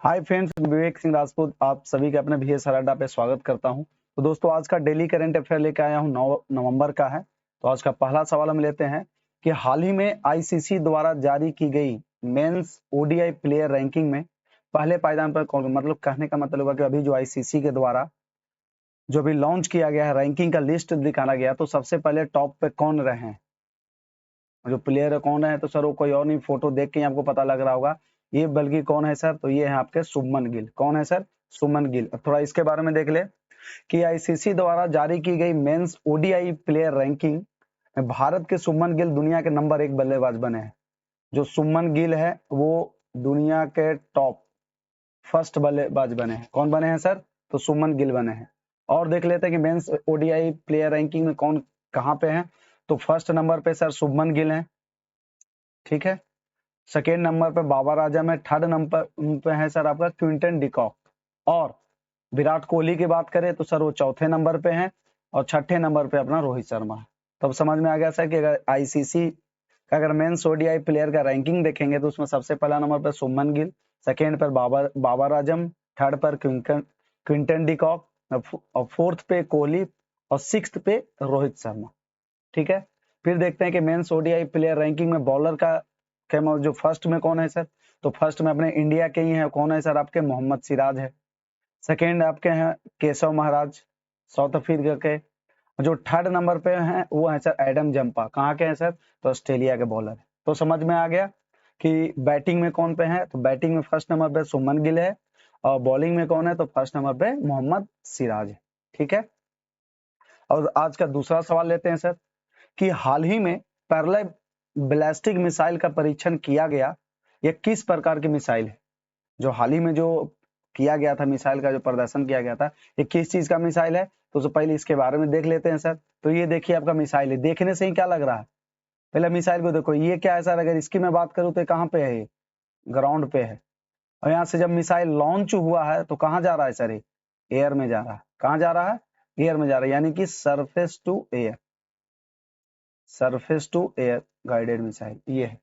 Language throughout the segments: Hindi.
हाय फ्रेंड्स, विवेक सिंह राजपूत आप सभी के अपने VS अड्डा पे स्वागत करता हूं। तो दोस्तों, आज का डेली करंट अफेयर लेकर आया हूं। 9 नवंबर का है। तो आज का पहला सवाल हम लेते हैं कि हाल ही में ICC द्वारा जारी की गई मेंस ODI प्लेयर रैंकिंग में पहले पायदान पर कौन, मतलब कहने का मतलब हुआ कि अभी जो ICC के द्वारा जो भी लॉन्च किया गया है, रैंकिंग का लिस्ट दिखाना गया, तो सबसे पहले टॉप पे कौन रहे हैं, जो प्लेयर कौन है? तो सर वो कोई और नहीं, फोटो देख के ही आपको पता लग रहा होगा ये, बल्कि कौन है सर? तो ये है आपके शुभमन गिल। कौन है सर? शुभमन गिल। अब थोड़ा इसके बारे में देख ले कि ICC द्वारा जारी की गई मेंस ODI प्लेयर रैंकिंग में भारत के शुभमन गिल दुनिया के नंबर 1 बल्लेबाज बने हैं। जो शुभमन गिल है वो दुनिया के टॉप फर्स्ट बल्लेबाज बने हैं। कौन बने हैं सर? तो शुभमन गिल बने हैं। और देख लेते हैं कि मेंस ODI प्लेयर रैंकिंग में कौन कहाँ पे है। तो फर्स्ट नंबर पे सर शुभमन गिल है, ठीक है। सेकेंड नंबर पे बाबर आजम है। थर्ड नंबर पे है सर आपका क्विंटन डिकॉक। और विराट कोहली की बात करें तो सर वो चौथे नंबर पे हैं। और छठे नंबर पे अपना रोहित शर्मा है। तब समझ में आ गया सर कि अगर ICC का अगर मेंस ODI प्लेयर का रैंकिंग देखेंगे तो उसमें सबसे पहला नंबर पर शुभमन गिल, सेकेंड पर बाबर आजम, थर्ड पर क्विंटन डिकॉक, और फोर्थ पे कोहली, और सिक्स्थ पे रोहित शर्मा, ठीक है। फिर देखते हैं कि मेंस ODI प्लेयर रैंकिंग में बॉलर का जो फर्स्ट में कौन है सर? तो फर्स्ट में अपने इंडिया के ही है। कौन है सर? आपके मोहम्मद सिराज है। सेकेंड आपके हैं केशव महाराज, साउथ अफ्रीका के। जो थर्ड नंबर पे हैं वो है सर एडम जंपा। कहाँ के हैं सर? तो ऑस्ट्रेलिया के बॉलर है। तो समझ में आ गया कि बैटिंग में कौन पे है। तो बैटिंग में फर्स्ट नंबर पे शुभमन गिल है, और बॉलिंग में कौन है? तो फर्स्ट नंबर पे मोहम्मद सिराज है, ठीक है। और आज का दूसरा सवाल लेते हैं सर कि हाल ही में पैरेलल बैलिस्टिक मिसाइल का परीक्षण किया गया, यह किस प्रकार की मिसाइल है? जो हाल ही में जो किया गया था, मिसाइल का जो प्रदर्शन किया गया था, ये किस चीज का मिसाइल है? तो पहले इसके बारे में देख लेते हैं सर। तो ये देखिए आपका मिसाइल है। देखने से ही क्या लग रहा है? पहले मिसाइल को देखो, ये क्या है सर? अगर इसकी मैं बात करूं तो कहाँ पे है? ये ग्राउंड पे है। और यहाँ से जब मिसाइल लॉन्च हुआ है तो कहाँ जा रहा है सर? ये एयर में जा रहा है। कहाँ जा रहा है? एयर में जा रहा है, यानी कि surface to air, surface to air guided missile ये है।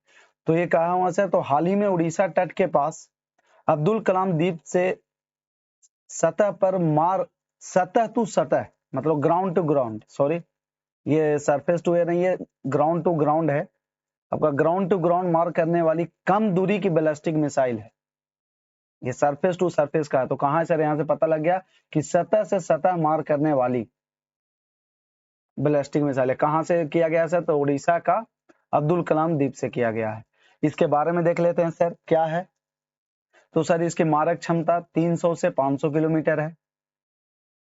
तो ये कहा हुआ सर? तो हाल ही में उड़ीसा तट के पास अब्दुल कलाम द्वीप से सतह पर मार, सतह टू सतह मतलब ग्राउंड टू ग्राउंड, सॉरी ये सरफेस टू एयर नहीं, ये ग्राउंड टू ग्राउंड है। आपका ग्राउंड टू ग्राउंड मार करने वाली कम दूरी की बैलिस्टिक मिसाइल है। ये सरफेस टू सरफेस का है। तो कहाँ है सर? यहाँ से पता लग गया कि सतह से सतह मार करने वाली बैलिस्टिक मिसाइल है। कहाँ से किया गया सर? तो उड़ीसा का अब्दुल कलाम द्वीप से किया गया है। इसके बारे में देख लेते हैं सर क्या है। तो सर इसकी मारक क्षमता 300 से 500 किलोमीटर है।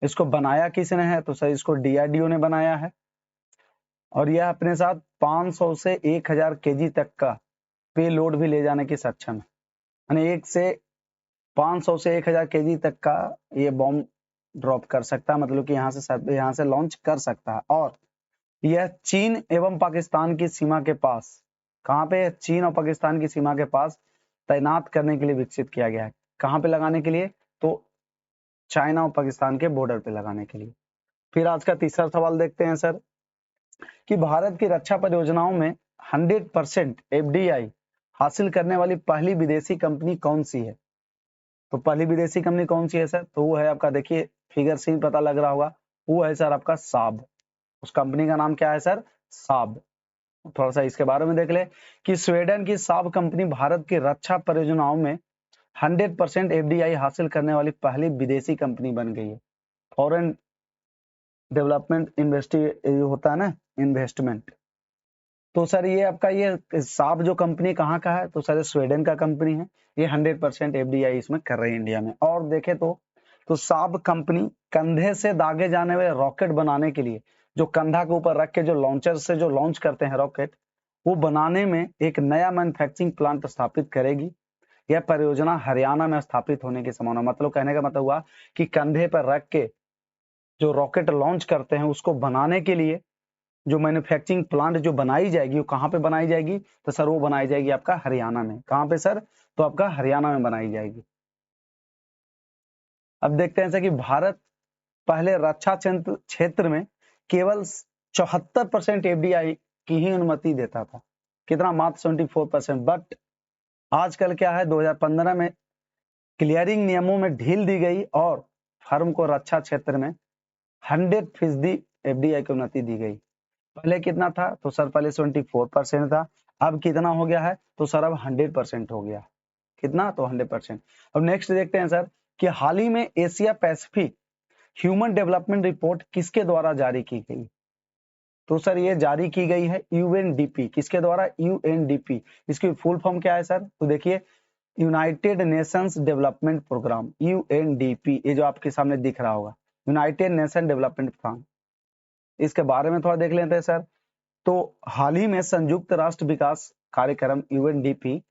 इसको बनाया किसने है? तो सर इसको DRDO ने बनाया है। और यह अपने साथ 500 से 1000 kg तक का पे लोड भी ले जाने की सक्षम है। यानी 500 से 1000 kg तक का ये बॉम्ब ड्रॉप कर सकता है, मतलब कि यहाँ से लॉन्च कर सकता है। और यह चीन एवं पाकिस्तान की सीमा के पास, कहाँ पे? चीन और पाकिस्तान की सीमा के पास तैनात करने के लिए विकसित किया गया है। कहाँ पे लगाने के लिए? तो चाइना और पाकिस्तान के बॉर्डर पे लगाने के लिए। फिर आज का तीसरा सवाल देखते हैं सर कि भारत की रक्षा परियोजनाओं में 100% FDI हासिल करने वाली पहली विदेशी कंपनी कौन सी है? तो पहली विदेशी कंपनी कौन सी है सर? तो वो है आपका, देखिए फिगर से ही पता लग रहा होगा, वो है सर आपका साब। उस कंपनी का नाम क्या है सर? साब। थोड़ा सा इसके बारे में देख ले कि स्वीडन की साब कंपनी भारत की रक्षा परियोजनाओं में 100% FDI हासिल करने वाली पहली विदेशी कंपनी बन गई है। फॉरेन डेवलपमेंट होता है ना, इन्वेस्टमेंट। तो सर ये आपका ये साब जो कंपनी कहाँ का है? तो सर स्वीडन का कंपनी है। ये 100% FDI इसमें कर रही है इंडिया में। और देखे तो साब कंपनी कंधे से दागे जाने वाले रॉकेट बनाने के लिए, जो कंधा के ऊपर रख के जो लॉन्चर से जो लॉन्च करते हैं रॉकेट, वो बनाने में एक नया मैन्युफैक्चरिंग प्लांट स्थापित करेगी। यह परियोजना हरियाणा में स्थापित होने की संभावना, मतलब कहने का मतलब हुआ कि कंधे पर रख के जो रॉकेट लॉन्च करते हैं उसको बनाने के लिए जो मैन्युफैक्चरिंग प्लांट जो बनाई जाएगी वो कहाँ पे बनाई जाएगी? तो सर वो बनाई जाएगी आपका हरियाणा में। कहाँ पे सर? तो आपका हरियाणा में बनाई जाएगी। अब देखते हैं सर कि भारत पहले रक्षा क्षेत्र में केवल 74% FDI की ही अनुमति देता था। कितना? मात्र 74%। बट आजकल क्या है, 2015 में क्लियरिंग नियमों में ढील दी गई और फर्म को रक्षा क्षेत्र में 100% एफडीआई की उन्नति दी गई। पहले कितना था? तो सर पहले 74% था, अब कितना हो गया है? तो सर अब 100% हो गया। कितना? तो 100%। अब नेक्स्ट देखते हैं सर कि हाल ही में Asia Pacific human development report किसके द्वारा जारी की गई? तो सर ये जारी की गई है यूएनडीपी। किसके द्वारा? यूएनडीपी। इसकी फुल फॉर्म क्या है सर? तो देखिए, United Nations development programme, UNDP, ये जो आपके सामने दिख रहा होगा, यूनाइटेड नेशन डेवलपमेंट प्रोग्राम। इसके बारे में थोड़ा देख लेते हैं सर। तो हाल ही में संयुक्त राष्ट्र विकास कार्यक्रम यूएनडीपी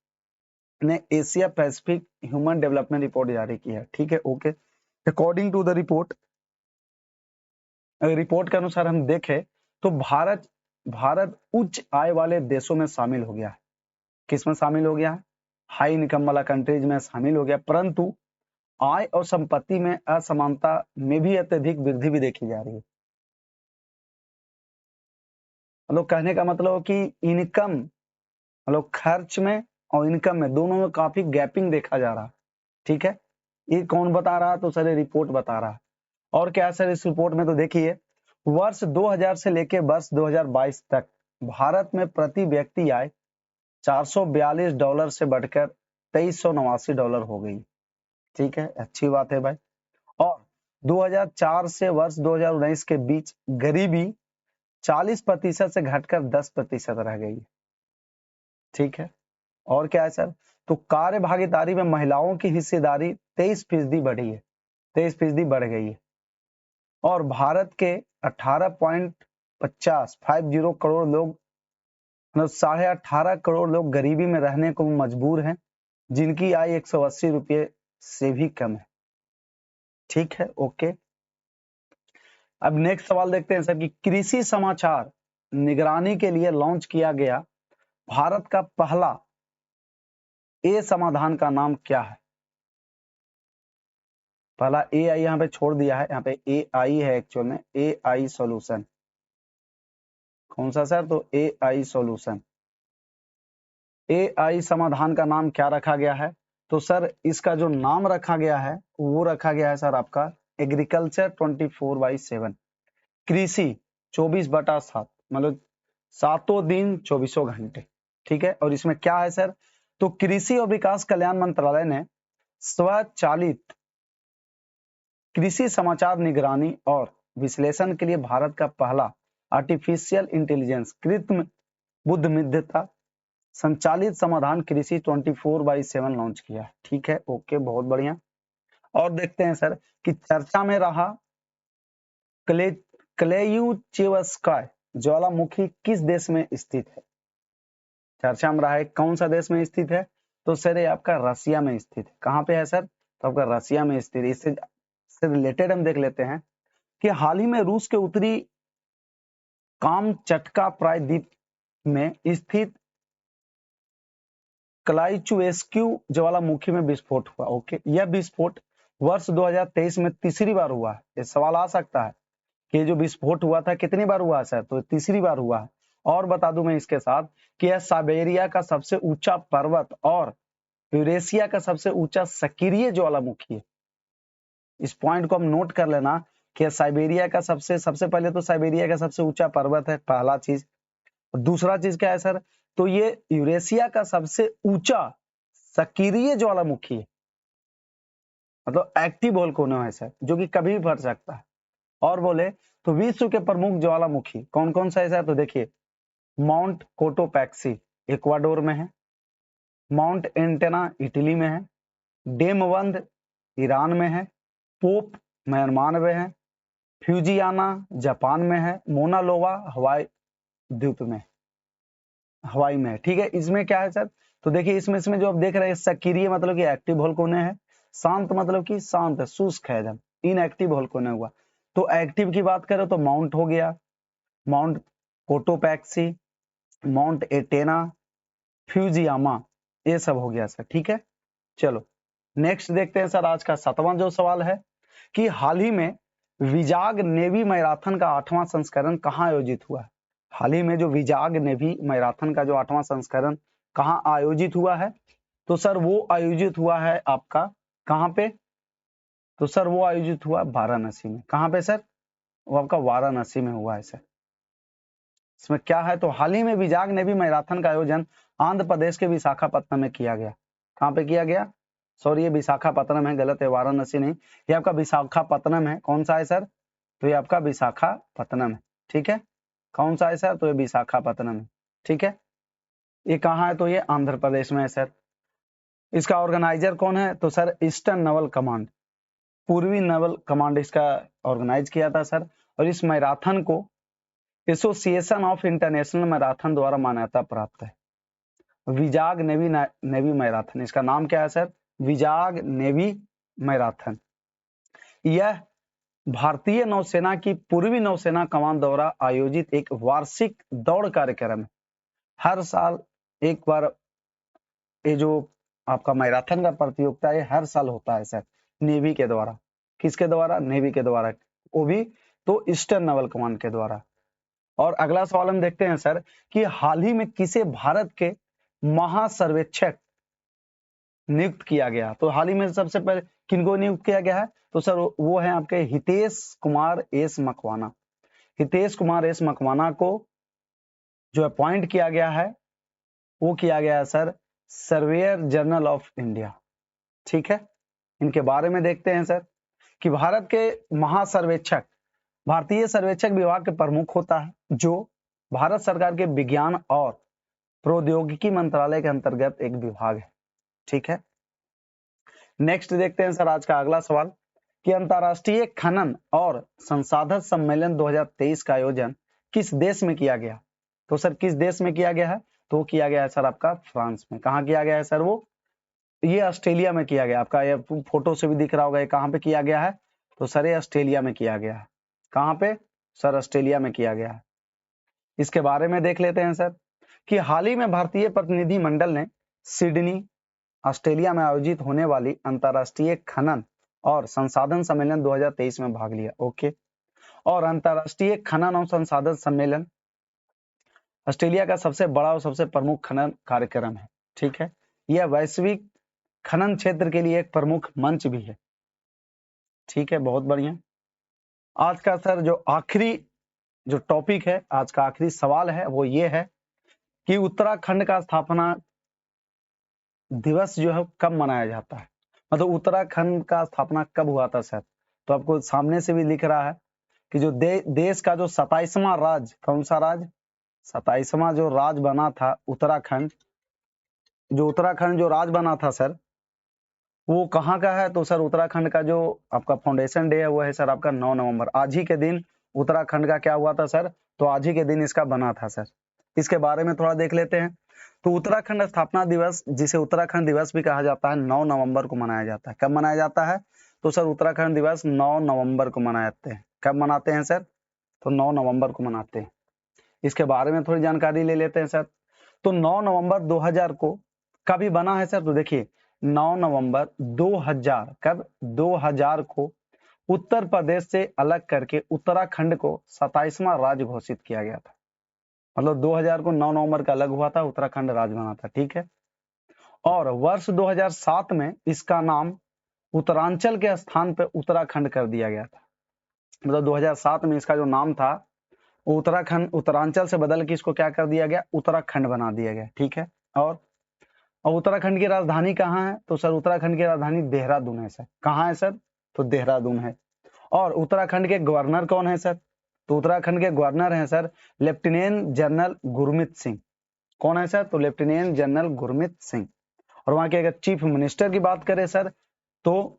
ने Asia Pacific human development report जारी की है। ठीक है, okay. According to the report, report के अनुसार हम देखें तो भारत उच्च आय वाले देशों में शामिल हो गया है। किस में शामिल हो गया है? हाई इनकम वाला कंट्रीज में शामिल हो गया, परंतु आय और संपत्ति में असमानता में भी अत्यधिक वृद्धि भी देखी जा रही है। मतलब कहने का मतलब कि इनकम, मतलब खर्च में और इनकम में, दोनों में काफी गैपिंग देखा जा रहा है। ठीक है, ये कौन बता रहा है? तो सर रिपोर्ट बता रहा है। और क्या है सर इस रिपोर्ट में? तो देखिए, वर्ष 2000 से लेकर वर्ष 2022 तक भारत में प्रति व्यक्ति आय $442 से बढ़कर $2389 हो गई। ठीक है, अच्छी बात है भाई। और 2004 से वर्ष 2019 के बीच गरीबी 40% से घटकर 10% रह गई। ठीक है, और क्या है सर? तो कार्य भागीदारी में महिलाओं की हिस्सेदारी 23% बढ़ी है, 23% बढ़ गई है। और भारत के 18.50 करोड़ लोग, मतलब 18.5 करोड़ लोग गरीबी में रहने को मजबूर हैं, जिनकी आय 180 रुपये से भी कम है। ठीक है, ओके। अब नेक्स्ट सवाल देखते हैं सर कि कृषि समाचार निगरानी के लिए लॉन्च किया गया भारत का पहला ए समाधान का नाम क्या है? पहला ए आई यहाँ पे छोड़ दिया है, यहाँ पे ए आई है एक्चुअल में, ए आई सोल्यूशन। कौन सा सर? तो ए आई सोल्यूशन। ए आई समाधान का नाम क्या रखा गया है? तो सर इसका जो नाम रखा गया है वो रखा गया है सर आपका एग्रीकल्चर 24/7, कृषि 24/7, मतलब 7 दिन 24 घंटे। ठीक है, और इसमें क्या है सर? तो कृषि और विकास कल्याण मंत्रालय ने स्वचालित कृषि समाचार निगरानी और विश्लेषण के लिए भारत का पहला आर्टिफिशियल इंटेलिजेंस कृत्रिम बुद्धिमत्ता संचालित समाधान कृषि 24/7 लॉन्च किया। ठीक है, ओके, बहुत बढ़िया। और देखते हैं सर कि चर्चा में रहा क्लेयूचेवस्काय ज्वालामुखी किस देश में स्थित है? चर्चा में रहा है, कौन सा देश में स्थित है? तो सर ये आपका रसिया में स्थित है। कहाँ पे है सर? तो आपका रसिया में स्थित है। इससे रिलेटेड हम देख लेते हैं कि हाल ही में रूस के उत्तरी कामचटका प्रायद्वीप में स्थित क्लाइचुएस्क्यू ज्वालामुखी में विस्फोट हुआ। ओके, यह विस्फोट वर्ष 2023 में तीसरी बार हुआ है। ये सवाल आ सकता है कि जो विस्फोट हुआ था कितनी बार हुआ है सर? तो तीसरी बार हुआ है। और बता दूं मैं इसके साथ कि यह साइबेरिया का सबसे ऊंचा पर्वत और यूरेशिया का सबसे ऊंचा सक्रिय ज्वालामुखी है। इस पॉइंट को हम नोट कर लेना कि साइबेरिया का सबसे पहले तो साइबेरिया का सबसे ऊंचा पर्वत है, पहला चीज। दूसरा चीज क्या है सर? तो ये यूरेशिया का सबसे ऊंचा सक्रिय ज्वालामुखी है, मतलब एक्टिव वोल्केनो है सर, जो कि कभी भी फट सकता है। और बोले तो विश्व के प्रमुख ज्वालामुखी कौन कौन सा है सर? तो देखिए, माउंट कोटोपैक्सी इक्वाडोर में है, माउंट एंटेना इटली में है, डेमवंद ईरान में है, पोप म्यांमार में है, फ्यूजियाना जापान में है, मोना लोवा हवाई द्वीप में, हवाई में है। ठीक है, इसमें क्या है सर? तो देखिए इसमें जो आप देख रहे हैं सक्रिय मतलब कि एक्टिव वोल्केनो है, शांत मतलब कि शांत है, शुष्क है एकदम, इनएक्टिव वोल्केनो हुआ। तो एक्टिव की बात करें तो माउंट हो गया, mount Cotopaxi, mount Etna, Fujiyama, ये सब हो गया सर। ठीक है, चलो नेक्स्ट देखते हैं सर। आज का 7वां जो सवाल है कि हाल ही में विजाग नेवी मैराथन का 8वां संस्करण कहाँ आयोजित हुआ है? हाल ही में जो विजाग नेवी मैराथन का जो 8वां संस्करण कहाँ आयोजित हुआ है? तो सर वो आयोजित हुआ है आपका कहाँ पे? तो सर वो आयोजित हुआ वाराणसी में। कहाँ पे सर? वो आपका वाराणसी में हुआ है सर। इसमें क्या है? तो हाल ही में विजाग नेवी मैराथन का आयोजन आंध्र प्रदेश के विशाखापत्तनम में किया गया। कहाँ पे किया गया? सॉरी, ये विशाखापत्तनम है, गलत है, वाराणसी नहीं, ये आपका विशाखापत्तनम है। कौन सा है सर? तो ये आपका विशाखापत्तनम है। ठीक है, कौन सा है सर? तो ये विशाखापत्तनम है। ठीक है, ये कहाँ है? तो ये आंध्र प्रदेश में है सर। इसका ऑर्गेनाइजर कौन है? तो सर ईस्टर्न नेवल कमांड, पूर्वी नेवल कमांड इसका ऑर्गेनाइज किया था सर। और इस मैराथन को एसोसिएशन ऑफ इंटरनेशनल मैराथन द्वारा मान्यता प्राप्त है। विजाग नेवी मैराथन, इसका नाम क्या है सर? Vizag navy marathon. यह भारतीय नौसेना की पूर्वी नौसेना कमान द्वारा आयोजित एक वार्षिक दौड़ कार्यक्रम है। हर साल एक बार ये जो आपका मैराथन का प्रतियोगिता है हर साल होता है सर, नेवी के द्वारा। किसके द्वारा? नेवी के द्वारा, वो भी तो ईस्टर्न नेवल कमांड के द्वारा। और अगला सवाल हम देखते हैं सर कि हाल ही में किसे भारत के महासर्वेक्षक नियुक्त किया गया? तो हाल ही में सबसे पहले किनको नियुक्त किया गया है? तो सर वो है आपके हितेश कुमार एस मकवाना। हितेश कुमार एस मकवाना को जो अपॉइंट किया गया है वो किया गया है sir surveyor general of India. ठीक है, इनके बारे में देखते हैं सर कि भारत के महासर्वेक्षक भारतीय सर्वेक्षक विभाग के प्रमुख होता है, जो भारत सरकार के विज्ञान और प्रौद्योगिकी मंत्रालय के अंतर्गत एक विभाग है। ठीक है, नेक्स्ट देखते हैं सर आज का अगला सवाल कि अंतर्राष्ट्रीय खनन और संसाधन सम्मेलन 2023 का आयोजन किस देश में किया गया? तो सर किस देश में किया गया है? तो किया गया है सर आपका फ्रांस में। कहाँ किया गया है सर? वो ये ऑस्ट्रेलिया में किया गया। आपका ये फोटो से भी दिख रहा होगा, ये कहाँ पे किया गया है? तो सर ये ऑस्ट्रेलिया में किया गया है। कहाँ पे? सर ऑस्ट्रेलिया में किया गया है। इसके बारे में देख लेते हैं सर कि हाल ही में भारतीय प्रतिनिधि मंडल ने सिडनी ऑस्ट्रेलिया में आयोजित होने वाली अंतर्राष्ट्रीय खनन और संसाधन सम्मेलन 2023 में भाग लिया। ओके, और अंतर्राष्ट्रीय खनन और संसाधन सम्मेलन ऑस्ट्रेलिया का सबसे बड़ा और सबसे प्रमुख खनन कार्यक्रम है। ठीक है, यह वैश्विक खनन क्षेत्र के लिए एक प्रमुख मंच भी है। ठीक है, बहुत बढ़िया। आज का सर जो आखिरी जो टॉपिक है, आज का आखिरी सवाल है वो ये है कि उत्तराखंड का स्थापना दिवस जो है कब मनाया जाता है? मतलब उत्तराखंड का स्थापना कब हुआ था सर? तो आपको सामने से भी लिख रहा है कि जो देश का जो 27वां राज, कौन सा राज? 27वां जो राज बना था उत्तराखंड, जो उत्तराखंड जो राज बना था सर, वो कहाँ का है? तो सर उत्तराखंड का जो आपका फाउंडेशन डे है वो है सर आपका 9 नवंबर। आज ही के दिन उत्तराखंड का क्या हुआ था सर? तो आज ही के दिन इसका बना था सर। इसके बारे में थोड़ा देख लेते हैं। तो उत्तराखंड स्थापना दिवस, जिसे उत्तराखंड दिवस भी कहा जाता है, 9 नवंबर को मनाया जाता है। कब मनाया जाता है? तो सर उत्तराखंड दिवस 9 नवंबर को मनाते हैं। कब मनाते हैं सर? तो 9 नवंबर को मनाते हैं। इसके बारे में थोड़ी जानकारी ले लेते हैं सर। तो 9 नवंबर 2000 को कभी बना है सर? तो देखिए 9 नवंबर 2000, कब? 2000 को उत्तर प्रदेश से अलग करके उत्तराखंड को 27वां राज्य घोषित किया गया था। मतलब 2000 को 9 नवंबर का अलग हुआ था, उत्तराखंड राज्य बना था। ठीक है, और वर्ष 2007 में इसका नाम उत्तरांचल के स्थान पर उत्तराखंड कर दिया गया था। मतलब 2007 में इसका जो नाम था वो उत्तराखंड, उत्तरांचल से बदल के इसको क्या कर दिया गया? उत्तराखंड बना दिया गया। ठीक है, और उत्तराखंड की राजधानी कहाँ है? तो सर उत्तराखंड की राजधानी देहरादून है सर। कहाँ है सर? तो देहरादून है। और उत्तराखंड के गवर्नर कौन है सर? तो उत्तराखंड के गवर्नर हैं sir lieutenant general Gurmeet Singh. कौन है सर? तो लेफ्टिनेंट जनरल गुरमीत सिंह। और वहां के अगर चीफ मिनिस्टर की बात करें सर, तो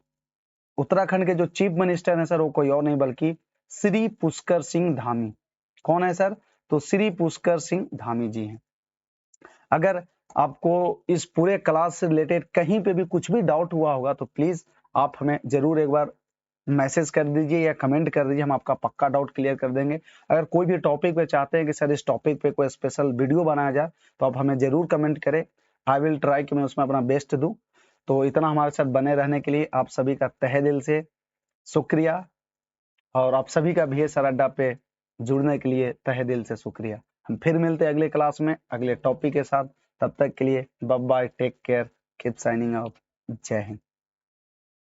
उत्तराखंड के जो चीफ मिनिस्टर हैं सर वो कोई और नहीं बल्कि श्री पुष्कर सिंह धामी। कौन है सर? तो श्री पुष्कर सिंह धामी जी हैं। अगर आपको इस पूरे क्लास से रिलेटेड कहीं पे भी कुछ भी डाउट हुआ होगा तो प्लीज आप हमें जरूर एक बार मैसेज कर दीजिए या कमेंट कर दीजिए, हम आपका पक्का डाउट क्लियर कर देंगे। अगर कोई भी टॉपिक पे चाहते हैं कि सर इस टॉपिक पे कोई स्पेशल वीडियो बनाया जाए तो आप हमें जरूर कमेंट करें। आई विल ट्राई कि मैं उसमें अपना बेस्ट दूं। तो इतना हमारे साथ बने रहने के लिए आप सभी का तहे दिल से शुक्रिया, और आप सभी का भी सर अड्डा पे जुड़ने के लिए तहे दिल से शुक्रिया। हम फिर मिलते हैं अगले क्लास में अगले टॉपिक के साथ। तब तक के लिए bye bye, take care, keep signing out. जय हिंद।